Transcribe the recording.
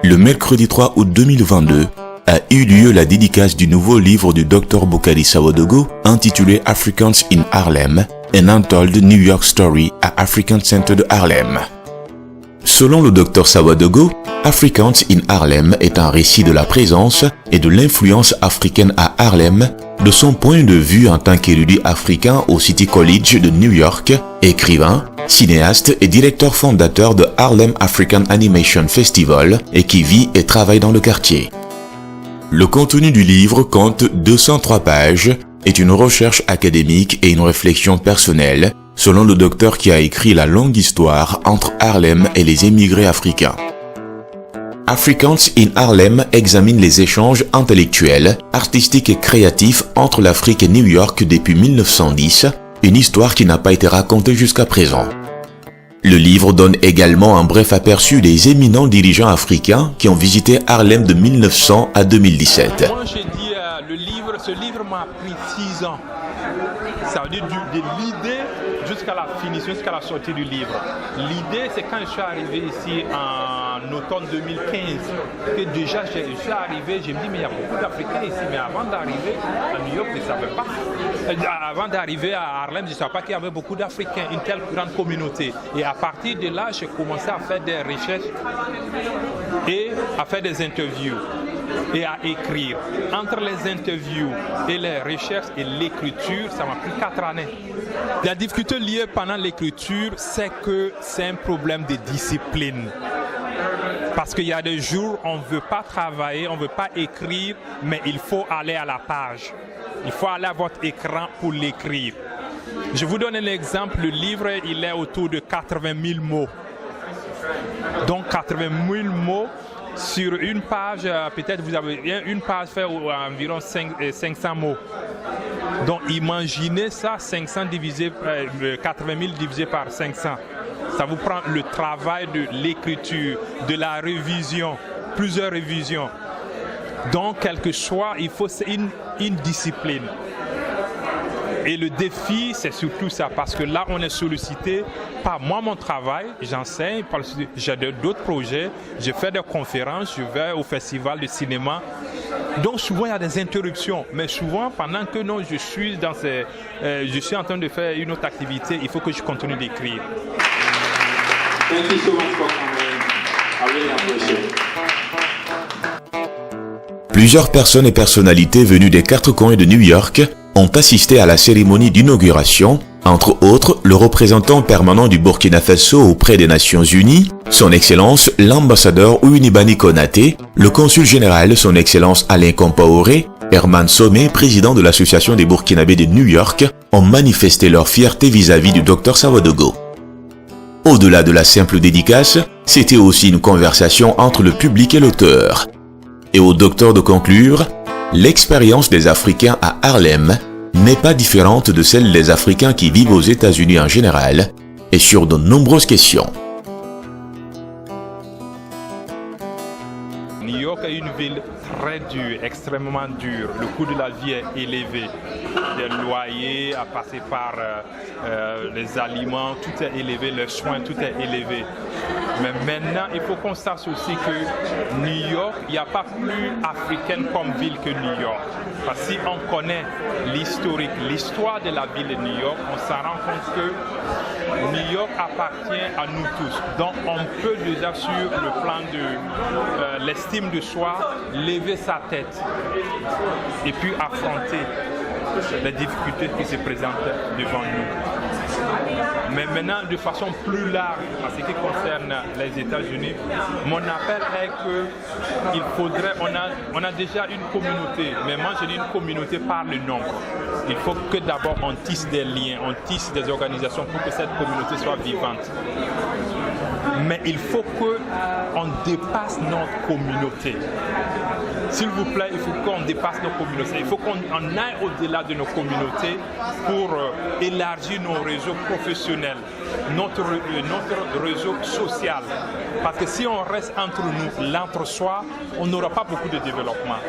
Le mercredi 3 août 2022 a eu lieu la dédicace du nouveau livre du Dr Bokari Sawodogo intitulé Africans in Harlem, An Untold New York Story à African Center de Harlem. Selon le Dr Sawodogo, Africans in Harlem est un récit de la présence et de l'influence africaine à Harlem de son point de vue en tant qu'érudit africain au City College de New York, écrivain, cinéaste et directeur fondateur de Harlem African Animation Festival et qui vit et travaille dans le quartier. Le contenu du livre compte 203 pages, est une recherche académique et une réflexion personnelle, selon le docteur qui a écrit la longue histoire entre Harlem et les émigrés africains. Africans in Harlem examine les échanges intellectuels, artistiques et créatifs entre l'Afrique et New York depuis 1910, une histoire qui n'a pas été racontée jusqu'à présent. Le livre donne également un bref aperçu des éminents dirigeants africains qui ont visité Harlem de 1900 à 2017. Moi j'ai dit, ce livre m'a pris 6 ans. Ça veut dire de l'idée jusqu'à la finition, jusqu'à la sortie du livre. L'idée, c'est quand je suis arrivé ici en automne 2015, que déjà je suis arrivé, je me dis, mais il y a beaucoup d'Africains ici, mais avant d'arriver à New York, je ne savais pas. Avant d'arriver à Harlem, je ne savais pas qu'il y avait beaucoup d'Africains, une telle grande communauté. Et à partir de là, j'ai commencé à faire des recherches et à faire des interviews et à écrire. Entre les interviews et les recherches et l'écriture, ça m'a pris 4 années. La difficulté liée pendant l'écriture, c'est que c'est un problème de discipline. Parce qu'il y a des jours, on ne veut pas travailler, on ne veut pas écrire, mais il faut aller à la page. Il faut aller à votre écran pour l'écrire. Je vous donne un exemple. Le livre, il est autour de 80 000 mots. Donc 80 000 mots. Sur une page, peut-être vous avez une page fait environ 500 mots. Donc imaginez ça, 500 divisé, 80 000 divisé par 500. Ça vous prend le travail de l'écriture, de la révision, plusieurs révisions. Donc quel que soit, il faut une discipline. Et le défi, c'est surtout ça, parce que là, on est sollicité par moi, mon travail, j'enseigne, j'ai d'autres projets, je fais des conférences, je vais au festival de cinéma. Donc souvent, il y a des interruptions, mais souvent, pendant que non, je suis en train de faire une autre activité, il faut que je continue d'écrire. Thank you so much for coming. I really appreciate it. Plusieurs personnes et personnalités venues des 4 coins de New York ont assisté à la cérémonie d'inauguration, entre autres le représentant permanent du Burkina Faso auprès des Nations Unies, son Excellence l'ambassadeur Ouinibani Konaté, le consul général son Excellence Alain Compaoré, Herman Somé, président de l'Association des Burkinabés de New York, ont manifesté leur fierté vis-à-vis du Dr Sawodogo. Au-delà de la simple dédicace, c'était aussi une conversation entre le public et l'auteur. Et au docteur de conclure, l'expérience des Africains à Harlem n'est pas différente de celle des Africains qui vivent aux États-Unis en général et sur de nombreuses questions. New York est une ville très dure, extrêmement dure. Le coût de la vie est élevé. Des loyers, à passer par les aliments, tout est élevé, les soins, tout est élevé. Mais maintenant, il faut qu'on sache aussi que New York, il n'y a pas plus africaine comme ville que New York. Parce que si on connaît l'historique, l'histoire de la ville de New York, on s'en rend compte que New York appartient à nous tous. Donc on peut déjà sur le plan de l'estime de soi, lever sa tête et puis affronter les difficultés qui se présentent devant nous. Mais maintenant, de façon plus large, en ce qui concerne les États-Unis, mon appel est qu'il faudrait, on a déjà une communauté, mais moi je dis une communauté par le nombre. Il faut que d'abord on tisse des liens, on tisse des organisations pour que cette communauté soit vivante. Mais il faut qu'on dépasse notre communauté. S'il vous plaît, il faut qu'on dépasse nos communautés. Il faut qu'on aille au-delà de nos communautés pour élargir nos réseaux professionnels, notre réseau social. Parce que si on reste entre nous, l'entre-soi, on n'aura pas beaucoup de développement.